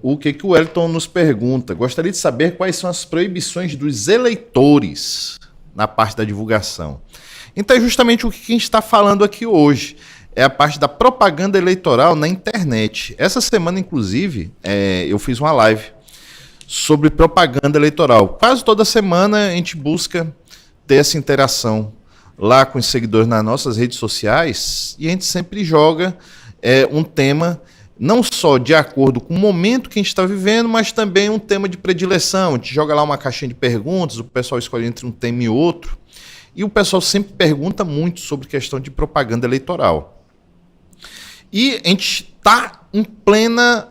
O que o Wellington nos pergunta? Gostaria de saber quais são as proibições dos eleitores na parte da divulgação. Então é justamente o que a gente está falando aqui hoje. É a parte da propaganda eleitoral na internet. Essa semana, inclusive, eu fiz uma live sobre propaganda eleitoral. Quase toda semana a gente busca ter essa interação lá com os seguidores nas nossas redes sociais e a gente sempre joga um tema não só de acordo com o momento que a gente está vivendo, mas também um tema de predileção. A gente joga lá uma caixinha de perguntas, o pessoal escolhe entre um tema e outro, e o pessoal sempre pergunta muito sobre questão de propaganda eleitoral. E a gente está em plena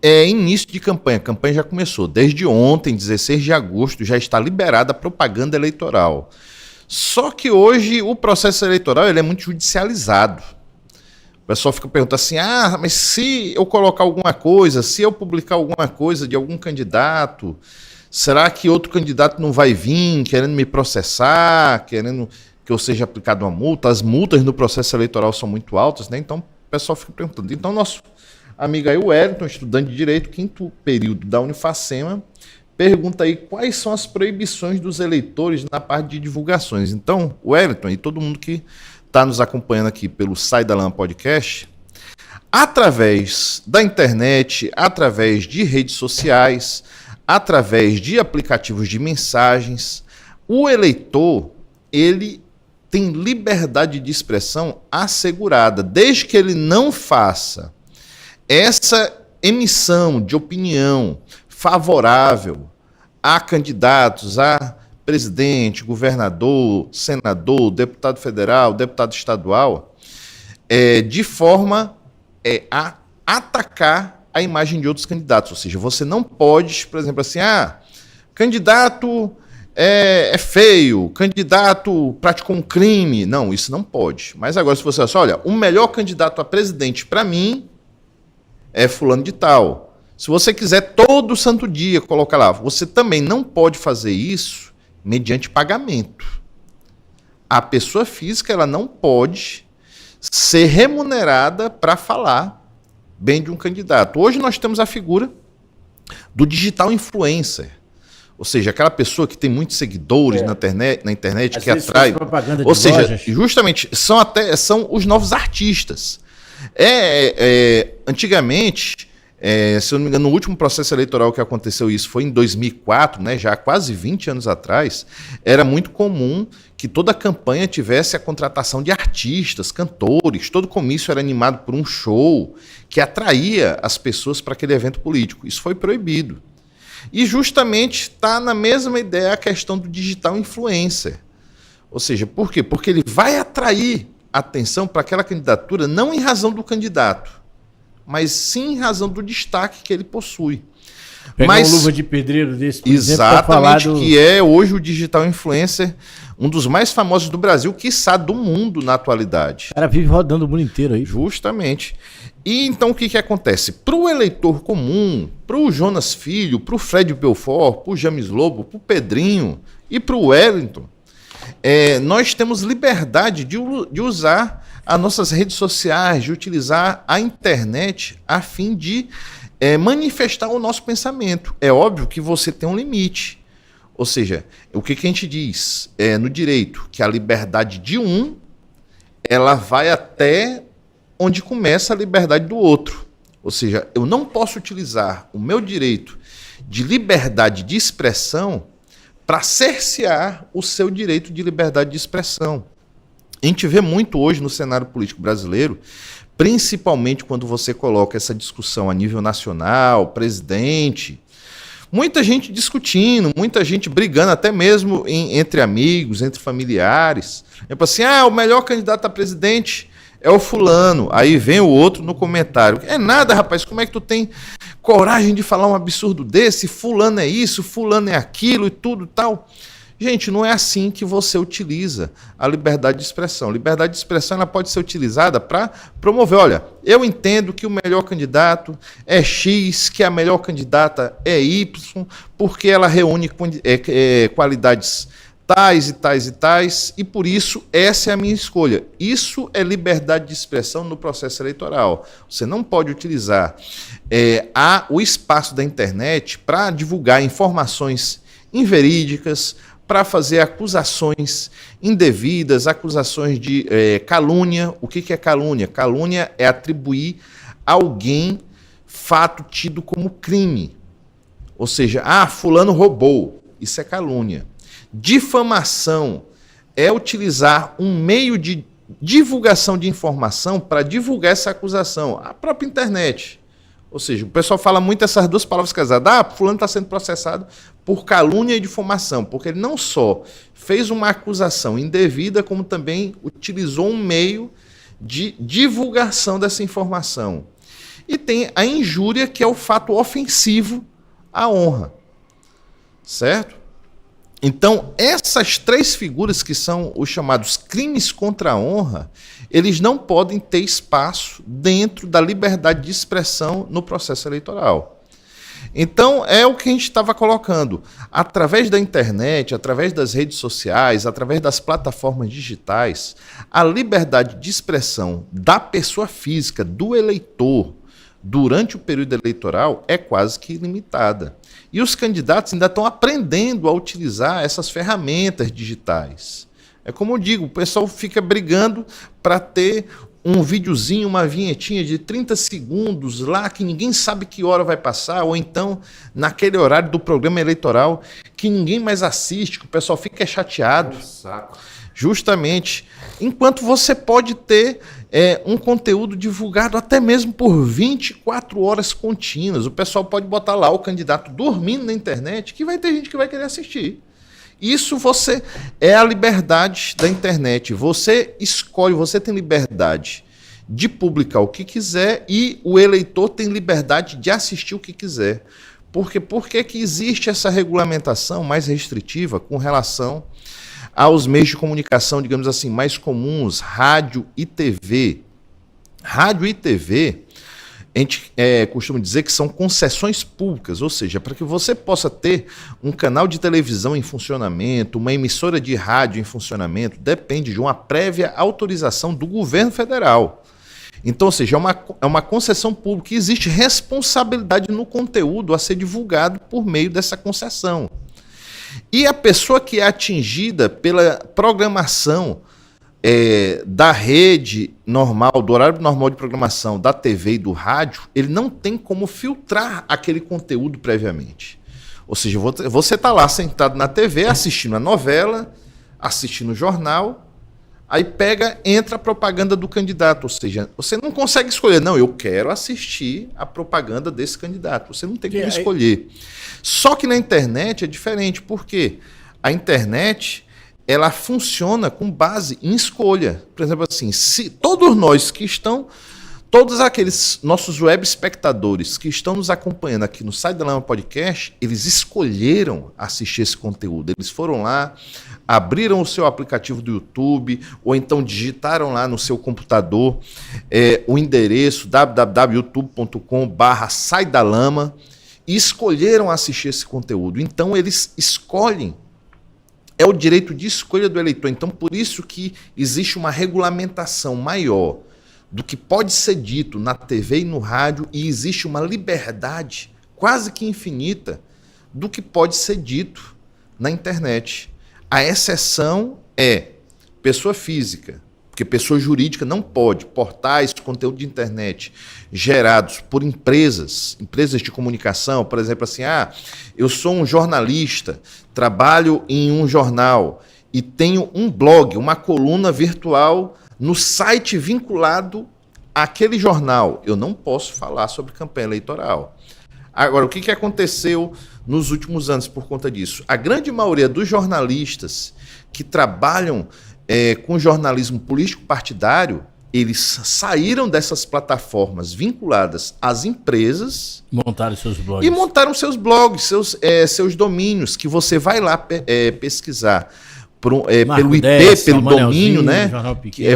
início de campanha. A campanha já começou. Desde ontem, 16 de agosto, já está liberada a propaganda eleitoral. Só que hoje o processo eleitoral ele é muito judicializado. O pessoal fica perguntando assim, mas se eu colocar alguma coisa, se eu publicar alguma coisa de algum candidato, será que outro candidato não vai vir querendo me processar, querendo que eu seja aplicado uma multa? As multas no processo eleitoral são muito altas, né? Então o pessoal fica perguntando. Então nosso amigo aí, o Wellington, estudante de Direito, 5º período da Unifacema, pergunta aí quais são as proibições dos eleitores na parte de divulgações. Então, o Wellington e todo mundo que está nos acompanhando aqui pelo Sai da Lama Podcast, através da internet, através de redes sociais, através de aplicativos de mensagens, o eleitor, ele tem liberdade de expressão assegurada, desde que ele não faça essa emissão de opinião favorável a candidatos, a presidente, governador, senador, deputado federal, deputado estadual, de forma a atacar a imagem de outros candidatos. Ou seja, você não pode, por exemplo, assim, candidato é feio, candidato praticou um crime. Não, isso não pode. Mas agora, se você olha, o melhor candidato a presidente para mim é fulano de tal. Se você quiser todo santo dia colocar lá, você também não pode fazer isso mediante pagamento. A pessoa física ela não pode ser remunerada para falar bem de um candidato. Hoje nós temos a figura do digital influencer. Ou seja, aquela pessoa que tem muitos seguidores na internet que atrai. Ou seja, lojas. Justamente, são os novos artistas. Antigamente, se eu não me engano, no último processo eleitoral que aconteceu isso foi em 2004, né, já há quase 20 anos atrás, era muito comum que toda campanha tivesse a contratação de artistas, cantores, todo comício era animado por um show que atraía as pessoas para aquele evento político. Isso foi proibido. E justamente está na mesma ideia a questão do digital influencer. Ou seja, por quê? Porque ele vai atrair atenção para aquela candidatura não em razão do candidato, mas sim em razão do destaque que ele possui. Pegar uma luva de pedreiro desse, por exatamente, exemplo, que é hoje o digital influencer, um dos mais famosos do Brasil, quiçá do mundo na atualidade. O cara vive rodando o mundo inteiro aí. Justamente. E então o que acontece? Para o eleitor comum, para o Jonas Filho, para o Fred Belfort, para o James Lobo, para o Pedrinho e para o Wellington, nós temos liberdade de usar as nossas redes sociais, de utilizar a internet a fim de manifestar o nosso pensamento. É óbvio que você tem um limite. Ou seja, o que a gente diz no direito? Que a liberdade de um, ela vai até onde começa a liberdade do outro. Ou seja, eu não posso utilizar o meu direito de liberdade de expressão para cercear o seu direito de liberdade de expressão. A gente vê muito hoje no cenário político brasileiro, principalmente quando você coloca essa discussão a nível nacional, presidente, muita gente discutindo, muita gente brigando, até mesmo entre amigos, entre familiares. É assim, o melhor candidato a presidente é o fulano. Aí vem o outro no comentário. É nada, rapaz, como é que tu tem coragem de falar um absurdo desse? Fulano é isso, fulano é aquilo e tudo tal. Gente, não é assim que você utiliza a liberdade de expressão. A liberdade de expressão ela pode ser utilizada para promover. Olha, eu entendo que o melhor candidato é X, que a melhor candidata é Y, porque ela reúne qualidades tais e tais e tais, e por isso essa é a minha escolha. Isso é liberdade de expressão no processo eleitoral. Você não pode utilizar o espaço da internet para divulgar informações inverídicas, para fazer acusações indevidas, acusações de calúnia. O que é calúnia? Calúnia é atribuir a alguém fato tido como crime. Ou seja, fulano roubou. Isso é calúnia. Difamação é utilizar um meio de divulgação de informação para divulgar essa acusação. A própria internet. Ou seja, o pessoal fala muito essas duas palavras casadas. Fulano está sendo processado por calúnia e difamação, porque ele não só fez uma acusação indevida, como também utilizou um meio de divulgação dessa informação. E tem a injúria, que é o fato ofensivo à honra. Certo? Então, essas três figuras, que são os chamados crimes contra a honra, eles não podem ter espaço dentro da liberdade de expressão no processo eleitoral. Então, é o que a gente estava colocando. Através da internet, através das redes sociais, através das plataformas digitais, a liberdade de expressão da pessoa física, do eleitor, durante o período eleitoral, é quase que ilimitada. E os candidatos ainda estão aprendendo a utilizar essas ferramentas digitais. É como eu digo, o pessoal fica brigando para ter um videozinho, uma vinhetinha de 30 segundos lá, que ninguém sabe que hora vai passar, ou então naquele horário do programa eleitoral que ninguém mais assiste, que o pessoal fica chateado. Saco. Justamente. Enquanto você pode ter um conteúdo divulgado até mesmo por 24 horas contínuas. O pessoal pode botar lá o candidato dormindo na internet, que vai ter gente que vai querer assistir. Isso é a liberdade da internet. Você escolhe, você tem liberdade de publicar o que quiser e o eleitor tem liberdade de assistir o que quiser. Por que existe essa regulamentação mais restritiva com relação aos meios de comunicação, digamos assim, mais comuns, rádio e TV? Rádio e TV, a gente costuma dizer que são concessões públicas, ou seja, para que você possa ter um canal de televisão em funcionamento, uma emissora de rádio em funcionamento, depende de uma prévia autorização do governo federal. Então, ou seja, é uma concessão pública e existe responsabilidade no conteúdo a ser divulgado por meio dessa concessão. E a pessoa que é atingida pela programação da rede normal, do horário normal de programação da TV e do rádio, ele não tem como filtrar aquele conteúdo previamente. Ou seja, você está lá sentado na TV assistindo a novela, assistindo o jornal, aí entra a propaganda do candidato. Ou seja, você não consegue escolher, não, eu quero assistir a propaganda desse candidato. Você não tem como escolher. Só que na internet é diferente, porque a internet ela funciona com base em escolha. Por exemplo, assim, se todos nós que estão, todos aqueles nossos web espectadores que estão nos acompanhando aqui no Sai da Lama Podcast, eles escolheram assistir esse conteúdo. Eles foram lá, abriram o seu aplicativo do YouTube, ou então digitaram lá no seu computador o endereço www.youtube.com/saidalama e escolheram assistir esse conteúdo. Então eles escolhem. É o direito de escolha do eleitor. Então, por isso que existe uma regulamentação maior do que pode ser dito na TV e no rádio, e existe uma liberdade quase que infinita do que pode ser dito na internet. A exceção é pessoa física, porque pessoa jurídica não pode. Portais, conteúdo de internet gerados por empresas de comunicação, por exemplo, assim, eu sou um jornalista, trabalho em um jornal e tenho um blog, uma coluna virtual no site vinculado àquele jornal. Eu não posso falar sobre campanha eleitoral. Agora, o que aconteceu nos últimos anos por conta disso? A grande maioria dos jornalistas que trabalham com jornalismo político partidário, eles saíram dessas plataformas vinculadas às empresas. Montaram seus blogs. E montaram seus blogs, seus domínios, que você vai lá pesquisar pelo IP, pelo domínio, né?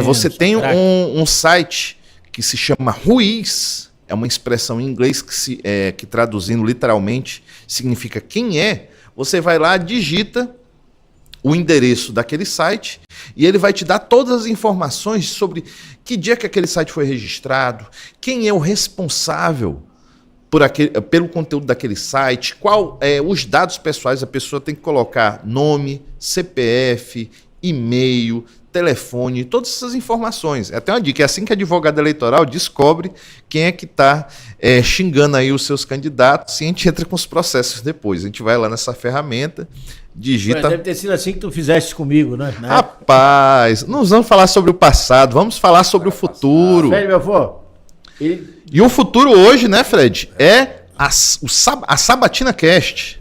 Você tem um site que se chama Ruiz, é uma expressão em inglês que traduzindo literalmente significa quem é. Você vai lá, digita o endereço daquele site e ele vai te dar todas as informações sobre que dia que aquele site foi registrado, quem é o responsável pelo conteúdo daquele site, os dados pessoais. A pessoa tem que colocar nome, CPF, e-mail, telefone, todas essas informações. Até uma dica, é assim que advogado eleitoral descobre quem é que está xingando aí os seus candidatos, e a gente entra com os processos depois. A gente vai lá nessa ferramenta, digita... Deve ter sido assim que tu fizeste comigo, né? Rapaz, não vamos falar sobre o passado, vamos falar sobre o futuro. Velho, meu avô. E o futuro hoje, né, Fred, é a Sabatina Cast.